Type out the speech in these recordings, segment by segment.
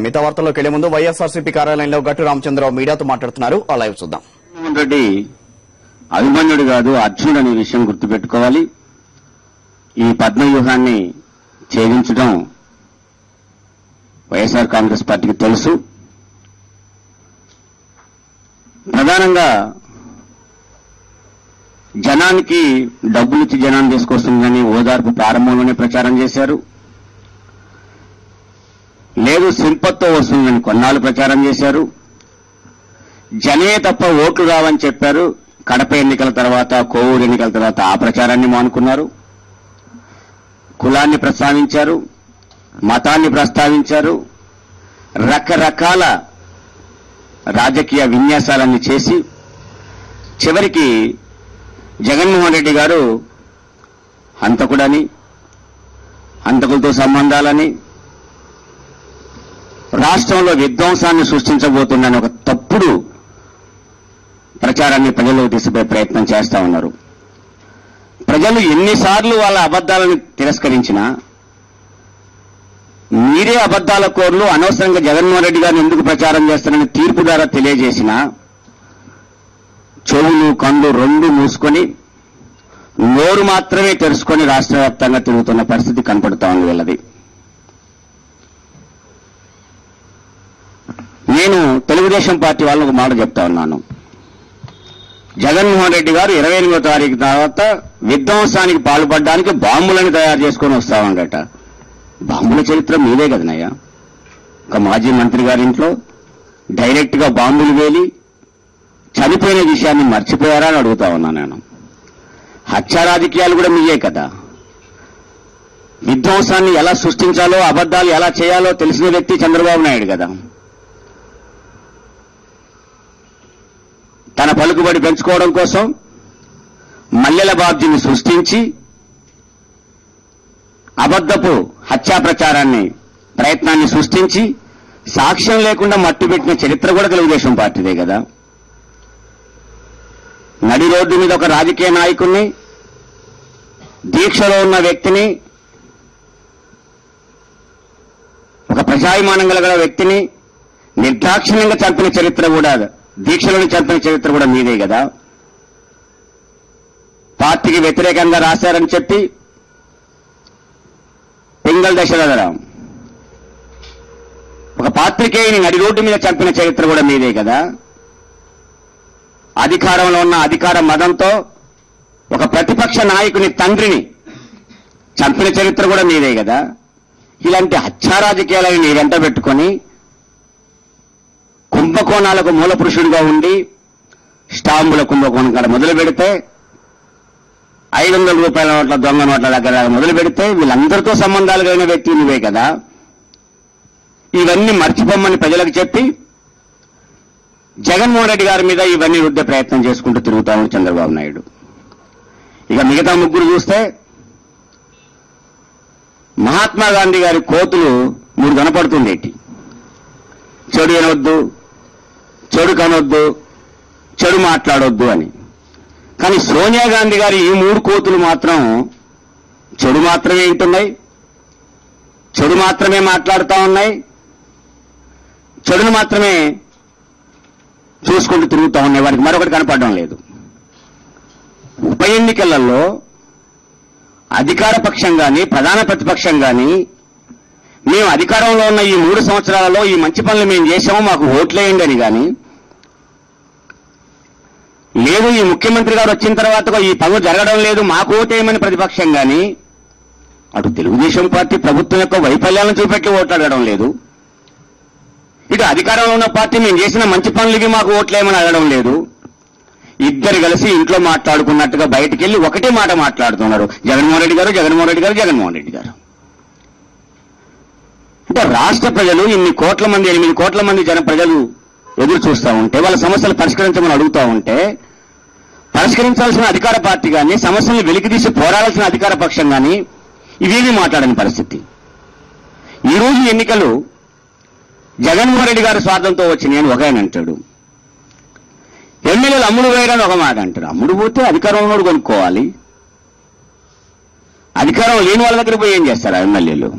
మిగతా వార్తల్లోకి వెళ్లే ముందు వైఎస్ఆర్సీపీ కార్యాలయంలో గట్టు రామచంద్రరావు మీడియాతో మాట్లాడుతున్నారు. ఆ లైవ్ చూద్దాం. జగన్మోహన్ రెడ్డి అభిమన్యుడు కాదు, అర్జునుడు అనే విషయం గుర్తుపెట్టుకోవాలి. ఈ పద్మవ్యూహాన్ని ఛేదించడం వైఎస్ఆర్ కాంగ్రెస్ పార్టీకి తెలుసు. ప్రధానంగా జనానికి డబ్బులిచ్చి జనాన్ని తీసుకొస్తుందని ఓదార్పు ప్రారంభంలోనే ప్రచారం చేశారు. లేదు సింపత్తో వస్తుందని కొన్నాళ్ళు ప్రచారం చేశారు. జనే తప్ప ఓట్లు రావని చెప్పారు. కడప ఎన్నికల తర్వాత, కోవూరు ఎన్నికల తర్వాత ఆ ప్రచారాన్ని మానుకున్నారు. కులాన్ని ప్రస్తావించారు, మతాన్ని ప్రస్తావించారు, రకరకాల రాజకీయ విన్యాసాలన్నీ చేసి చివరికి జగన్మోహన్ రెడ్డి గారు హంతకుడని, హంతకులతో సంబంధాలని, రాష్ట్రంలో విధ్వంసాన్ని సృష్టించబోతుందని ఒక తప్పుడు ప్రచారాన్ని ప్రజలకు తీసుకుపోయే ప్రయత్నం చేస్తా ఉన్నారు. ప్రజలు ఎన్నిసార్లు వాళ్ళ అబద్దాలను తిరస్కరించినా, మీరే అబద్దాల కోర్లు, అనవసరంగా జగన్మోహన్ రెడ్డి గారిని ఎందుకు ప్రచారం చేస్తారని తీర్పు ద్వారా తెలియజేసిన చెవులు కళ్ళు రెండు మూసుకొని నోరు మాత్రమే తెరుచుకొని రాష్ట్ర వ్యాప్తంగా తిరుగుతున్న పరిస్థితి కనపడుతా ఉంది వీళ్ళది. నేను తెలుగుదేశం పార్టీ వాళ్ళకు ఒక మాట చెప్తా ఉన్నాను. జగన్మోహన్ రెడ్డి గారు 28వ తారీఖు తర్వాత విధ్వంసానికి పాల్పడడానికి బాంబులను తయారు చేసుకొని వస్తా ఉండట. బాంబుల చరిత్ర మీదే కదనయ్యా. ఒక మాజీ మంత్రి గారి ఇంట్లో డైరెక్ట్ గా బాంబులు వేలి చనిపోయిన విషయాన్ని మర్చిపోయారా అని అడుగుతా ఉన్నా నేను. హత్య రాజకీయాలు కూడా మీయే కదా. విధ్వంసాన్ని ఎలా సృష్టించాలో, అబద్దాలు ఎలా చేయాలో తెలిసిన వ్యక్తి చంద్రబాబు నాయుడు కదా. తన పలుకుబడి పెంచుకోవడం కోసం మల్లెల బాబ్జీని సృష్టించి అబద్ధపు హత్యా ప్రయత్నాన్ని సృష్టించి సాక్ష్యం లేకుండా మట్టుపెట్టిన చరిత్ర కూడా తెలుగుదేశం పార్టీదే కదా. నడి రోడ్డు మీద ఒక రాజకీయ నాయకుడిని, దీక్షలో ఉన్న వ్యక్తిని, ఒక ప్రజాభిమానం కలిగిన వ్యక్తిని నిర్దాక్షిణ్యంగా చంపిన చరిత్ర కూడా, దీక్షలను చంపిన చరిత్ర కూడా మీదే కదా. పార్టీకి వ్యతిరేకంగా రాశారని చెప్పి పింగళ దశరథరాం ఒక పాత్రికేయుని నడి రోడ్డు మీద చంపిన చరిత్ర కూడా మీదే కదా. అధికారంలో ఉన్న అధికార మదంతో ఒక ప్రతిపక్ష నాయకుని తండ్రిని చంపిన చరిత్ర కూడా మీదే కదా. ఇలాంటి హత్యా రాజకీయాలను నీ వెంట పెట్టుకొని కుంభకోణాలకు మూల పురుషుడిగా ఉండి స్టాంపుల కుంభకోణం కాడ మొదలు పెడితే, 500 రూపాయల నోట్ల దొంగ నోట్ల దగ్గర మొదలు పెడితే వీళ్ళందరితో సంబంధాలు కలిగిన వ్యక్తి నువ్వే కదా. ఇవన్నీ మర్చిపోమ్మని ప్రజలకు చెప్పి జగన్మోహన్ రెడ్డి గారి మీద ఇవన్నీ రుద్దే ప్రయత్నం చేసుకుంటూ తిరుగుతా ఉంది చంద్రబాబు నాయుడు. ఇక మిగతా ముగ్గురు చూస్తే మహాత్మా గాంధీ గారి కోతులు 3 కనపడుతుండేటి. చెడు వినొద్దు, చెడు కనొద్దు, చెడు మాట్లాడొద్దు అని. కానీ సోనియా గాంధీ గారి ఈ 3 కోతులు మాత్రం చెడు మాత్రమే వింటున్నాయి, చెడు మాత్రమే మాట్లాడుతూ ఉన్నాయి, చెడును మాత్రమే చూసుకుంటూ తిరుగుతూ ఉన్నాయి. వారికి మరొకటి కనపడడం లేదు. ఉప ఎన్నికలలో అధికార పక్షం కానీ, ప్రధాన ప్రతిపక్షం కానీ, మేము అధికారంలో ఉన్న ఈ 3 సంవత్సరాలలో ఈ మంచి పనులు మేము చేశాము, మాకు ఓట్లేయండి అని కానీ, లేదు ఈ ముఖ్యమంత్రి గారు వచ్చిన తర్వాత ఈ పనులు జరగడం లేదు, మాకు ఓటేయమని ప్రతిపక్షం కానీ, అటు తెలుగుదేశం పార్టీ ప్రభుత్వం యొక్క వైఫల్యాలను చూపెట్టి ఓట్లాడడం లేదు, ఇటు అధికారంలో ఉన్న పార్టీ మేము చేసిన మంచి పనులకి మాకు ఓట్లేయమని అడగడం లేదు. ఇద్దరు కలిసి ఇంట్లో మాట్లాడుకున్నట్టుగా బయటికి వెళ్ళి ఒకటే మాట మాట్లాడుతున్నారు, జగన్మోహన్ రెడ్డి గారు, జగన్మోహన్ రెడ్డి గారు, జగన్మోహన్ రెడ్డి గారు. అంటే రాష్ట్ర ప్రజలు ఇన్ని కోట్ల మంది, 8 కోట్ల మంది ప్రజలు ఎదురు చూస్తూ ఉంటే, వాళ్ళ సమస్యలు పరిష్కరించమని అడుగుతూ ఉంటే, పరిష్కరించాల్సిన అధికార పార్టీ కానీ, సమస్యలను వెలికితీసి పోరాడాల్సిన అధికార పక్షం కానీ ఇవేమీ మాట్లాడని పరిస్థితి. ఈరోజు ఎన్నికలు జగన్మోహన్ రెడ్డి గారి స్వార్థంతో వచ్చినాయి అని ఒక ఆయన అంటాడు. ఎమ్మెల్యేలు అమ్ముడు వేయడానికి ఒక మాట అంటారు. అమ్ముడు పోతే అధికారంలో కొనుక్కోవాలి. అధికారం లేని వాళ్ళ దగ్గర పోయి ఏం చేస్తారు ఎమ్మెల్యేలు?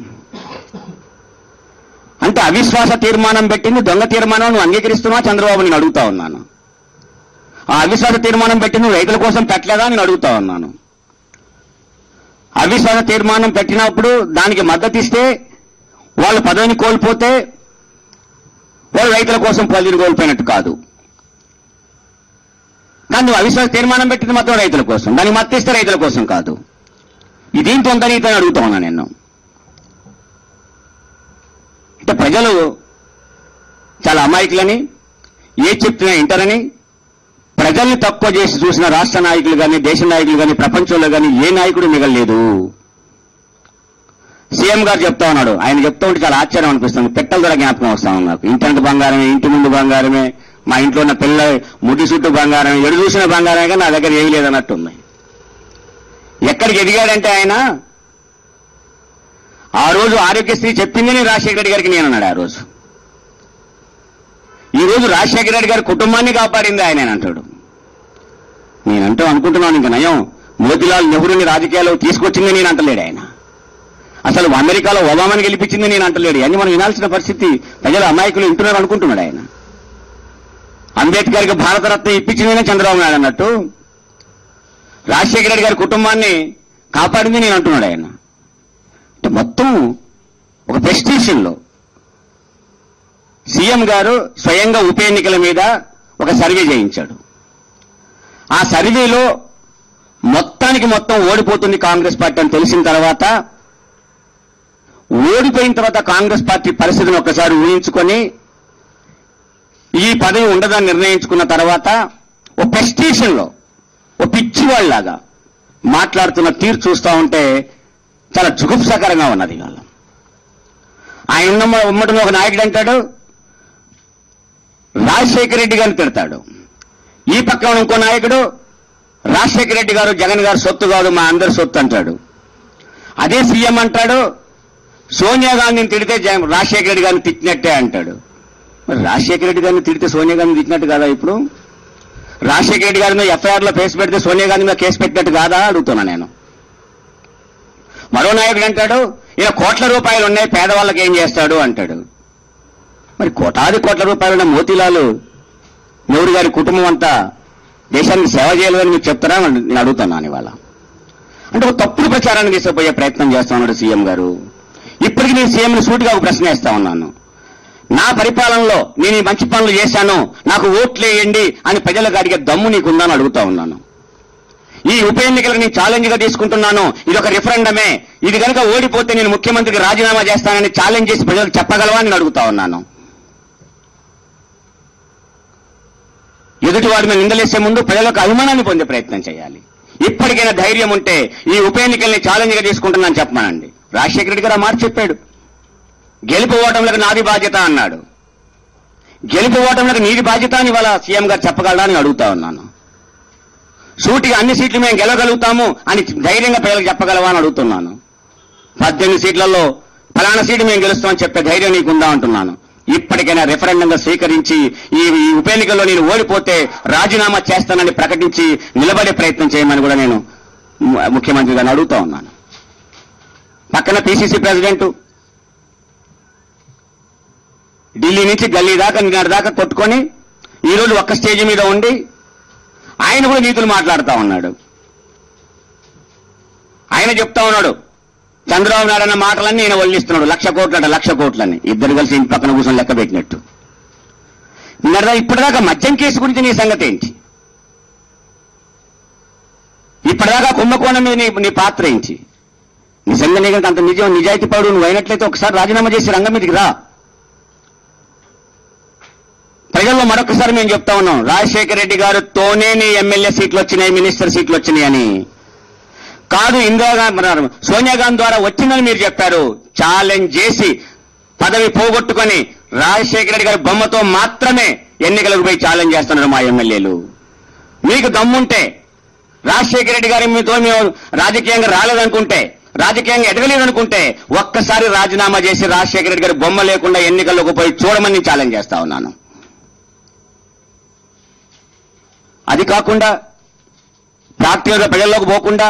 అంటే అవిశ్వాస తీర్మానం పెట్టింది దొంగ తీర్మానం నువ్వు అంగీకరిస్తున్నావా చంద్రబాబు నేను అడుగుతా ఉన్నాను. ఆ అవిశ్వాస తీర్మానం పెట్టి నువ్వు రైతుల కోసం పెట్టలేదా నేను అడుగుతా ఉన్నాను. అవిశ్వాస తీర్మానం పెట్టినప్పుడు దానికి మద్దతు ఇస్తే వాళ్ళు పదవిని కోల్పోతే వాళ్ళు రైతుల కోసం పదవిని కోల్పోయినట్టు కాదు. కానీ నువ్వు అవిశ్వాస తీర్మానం పెట్టింది మాత్రం రైతుల కోసం, దానికి మద్దతు ఇస్తే రైతుల కోసం కాదు. ఇదేం తొందరని అడుగుతా ఉన్నా నేను. అంటే ప్రజలు చాలా అమాయకులని, ఏ చెప్తున్నా వింటారని, ప్రజల్ని తక్కువ చేసి చూసిన రాష్ట్ర నాయకులు కానీ, దేశ నాయకులు కానీ, ప్రపంచంలో కానీ ఏ నాయకుడు మిగలలేదు. సీఎం గారు చెప్తా ఉన్నాడు, ఆయన చెప్తా ఉంటే చాలా ఆశ్చర్యం అనిపిస్తుంది. పెట్టల ద్వారా జ్ఞాపకం వస్తా ఉన్నాకు. ఇంటి బంగారమే, ఇంటి ముందు బంగారమే, మా ఇంట్లో ఉన్న పిల్ల ముడి చుట్టూ బంగారమే, ఎడు చూసిన బంగారమే, కానీ నా దగ్గర ఏమీ లేదన్నట్టుంది. ఎక్కడికి ఎదిగాడంటే ఆయన ఆ రోజు ఆరోగ్యశ్రీ చెప్పింది నేను రాజశేఖర రెడ్డి గారికి నేనన్నాడు ఆ రోజు. ఈ రోజు రాజశేఖర రెడ్డి గారి కుటుంబాన్ని కాపాడింది ఆయన అంటాడు. నేనంటూ అనుకుంటున్నాను ఇంకా నయం, మోతీలాల్ నెహ్రూని రాజకీయాల్లో తీసుకొచ్చింది నేను అంటలేడు ఆయన. అసలు అమెరికాలో ఒబామాని గెలిపించింది నేను అంటలేడు. అన్ని మనం వినాల్సిన పరిస్థితి. ప్రజలు అమాయకులు వింటున్నారు అనుకుంటున్నాడు ఆయన. అంబేద్కర్కి భారతరత్న ఇప్పించింది చంద్రబాబు నాయుడు అన్నట్టు రాజశేఖర రెడ్డి గారి కుటుంబాన్ని కాపాడింది నేను అంటున్నాడు ఆయన. అంటే మొత్తం ఒక ప్రెస్టిజియన్లో సీఎం గారు స్వయంగా ఉప ఎన్నికల మీద ఒక సర్వే చేయించాడు. ఆ సర్వేలో మొత్తానికి మొత్తం ఓడిపోతుంది కాంగ్రెస్ పార్టీ అని తెలిసిన తర్వాత, ఓడిపోయిన తర్వాత కాంగ్రెస్ పార్టీ పరిస్థితిని ఒక్కసారి ఊహించుకొని ఈ పదవి ఉండదని నిర్ణయించుకున్న తర్వాత ఓ ప్రెస్టిజియన్లో ఓ పిచ్చివాళ్లాగా మాట్లాడుతున్న తీరు చూస్తూ ఉంటే చాలా జుగుప్సాకరంగా ఉన్నది. ఆయన ఉమ్మడిలో ఒక నాయకుడు అంటాడు, రాజశేఖర రెడ్డి గారిని తిడతాడు. ఈ పక్కన ఇంకో నాయకుడు రాజశేఖర రెడ్డి గారు జగన్ గారు సొత్తు కాదు మా అందరి సొత్తు అంటాడు. అదే సీఎం అంటాడు సోనియా గాంధీని తిడితే రాజశేఖర రెడ్డి గారిని తిట్టినట్టే అంటాడు. మరి రాజశేఖర రెడ్డి గారిని తిడితే సోనియా గాంధీని తిట్టినట్టు కాదా? ఇప్పుడు రాజశేఖర రెడ్డి గారి మీద ఎఫ్ఐఆర్లో కేసు పెడితే సోనియా గాంధీ మీద కేసు పెట్టినట్టు కాదా అడుగుతున్నా నేను. మరో నాయకుడు అంటాడు ఇలా కోట్ల రూపాయలు ఉన్నాయి పేదవాళ్ళకి ఏం చేస్తాడు అంటాడు. మరి కోటాది కోట్ల రూపాయలు ఉన్న మోతీలాల్ నెహ్రూ గారి కుటుంబం అంతా దేశానికి సేవ చేయలేదని మీరు చెప్తారా నేను అడుగుతున్నాను ఇవాళ. అంటే ఒక తప్పుడు ప్రచారాన్ని తీసుకుపోయే ప్రయత్నం చేస్తా ఉన్నాడు సీఎం గారు. ఇప్పటికీ నేను సీఎంని సూటిగా ఒక ప్రశ్న వేస్తా ఉన్నాను. నా పరిపాలనలో నేను ఈ మంచి పనులు చేశాను, నాకు ఓట్లేయండి అని ప్రజలకు అడిగే దమ్ము నీకుందని అడుగుతా ఉన్నాను. ఈ ఉప ఎన్నికలకు నేను ఛాలెంజ్ గా తీసుకుంటున్నాను. ఇది ఒక రిఫరెండమే. ఇది కనుక ఓడిపోతే నేను ముఖ్యమంత్రికి రాజీనామా చేస్తానని ఛాలెంజ్ చేసి ప్రజలకు చెప్పగలవా అని అడుగుతా ఉన్నాను. ఎదుటి వారి మీద నిందలేసే ముందు ప్రజలకు అభిమానాన్ని పొందే ప్రయత్నం చేయాలి. ఇప్పటికైనా ధైర్యం ఉంటే ఈ ఉప ఎన్నికల్ని ఛాలెంజ్ గా తీసుకుంటున్నాను చెప్పమానండి. రాజశేఖర రెడ్డి గారు ఆ మాట చెప్పాడు. గెలుపు ఓటములకు నాది బాధ్యత అన్నాడు. గెలుపు ఓటములకు నీది బాధ్యత అని ఇవాళ సీఎం గారు చెప్పగలరా అని అడుగుతా ఉన్నాను. సూటిగా అన్ని సీట్లు మేము గెలవగలుగుతాము అని ధైర్యంగా ప్రజలకు చెప్పగలవా అని అడుగుతున్నాను. 18 సీట్లలో ఫలానా సీటు మేము గెలుస్తామని చెప్పే ధైర్యం నీకుందా అంటున్నాను. ఇప్పటికైనా రెఫరెండంగా స్వీకరించి ఈ ఉప ఎన్నికల్లో నేను ఓడిపోతే రాజీనామా చేస్తానని ప్రకటించి నిలబడే ప్రయత్నం చేయమని కూడా నేను ముఖ్యమంత్రి గారిని అడుగుతా ఉన్నాను. పక్కన పిసిసి ప్రెసిడెంట్ ఢిల్లీ నుంచి గల్లీ దాకా నిన్నటి దాకా కొట్టుకొని ఈరోజు ఒక్క స్టేజ్ మీద ఉండి ఆయన కూడా నీతులు మాట్లాడుతూ ఉన్నాడు. ఆయన చెప్తా ఉన్నాడు చంద్రబాబు నాయుడు అన్న మాటలన్నీ ఈయన వల్లిస్తున్నాడు. 1,00,000 కోట్లట 1,00,000 కోట్లని ఇద్దరు కలిసి ఇంటి పక్కన కూర్చొని లెక్క పెట్టినట్టు. ఇప్పటిదాకా మద్యం కేసు గురించి నీ సంగతి ఏంటి? ఇప్పటిదాకా కుంభకోణం మీద నీ పాత్ర ఏంటి? నిజంగా నీకు అంత నిజాయితీ పడు నువ్వు అయినట్లయితే ఒకసారి రాజీనామా చేసి రంగం మీదకి రా. ప్రజల్లో మరొకసారి మేము చెప్తా ఉన్నాం, రాజశేఖర రెడ్డి గారితోనే నీ ఎమ్మెల్యే సీట్లు వచ్చినాయి, మినిస్టర్ సీట్లు వచ్చినాయి అని కాదు. ఇందిరాగాంధీ సోనియా గాంధీ ద్వారా వచ్చిందని మీరు చెప్పారు. ఛాలెంజ్ చేసి పదవి పోగొట్టుకొని రాజశేఖర రెడ్డి గారి బొమ్మతో మాత్రమే ఎన్నికలకు పోయి ఛాలెంజ్ చేస్తున్నారు మా ఎమ్మెల్యేలు. మీకు దమ్ముంటే రాజశేఖర రెడ్డి గారి మీతో మేము రాజకీయంగా రాలేదనుకుంటే, రాజకీయంగా ఎదగలేదనుకుంటే ఒక్కసారి రాజీనామా చేసి రాజశేఖర రెడ్డి గారి బొమ్మ లేకుండా ఎన్నికల్లోకి పోయి చూడమని నేను ఛాలెంజ్ చేస్తా ఉన్నాను. అది కాకుండా ప్రాక్టికల్గా ప్రజల్లోకి పోకుండా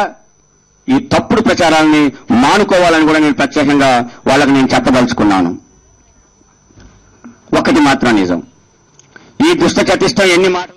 ఈ తప్పుడు ప్రచారాన్ని మానుకోవాలని కూడా నేను ప్రత్యేకంగా వాళ్ళకి నేను చెప్పదలుచుకున్నాను. ఇది మాత్రం నిజం. ఈ దుష్ట చతిష్టం ఎన్ని మాట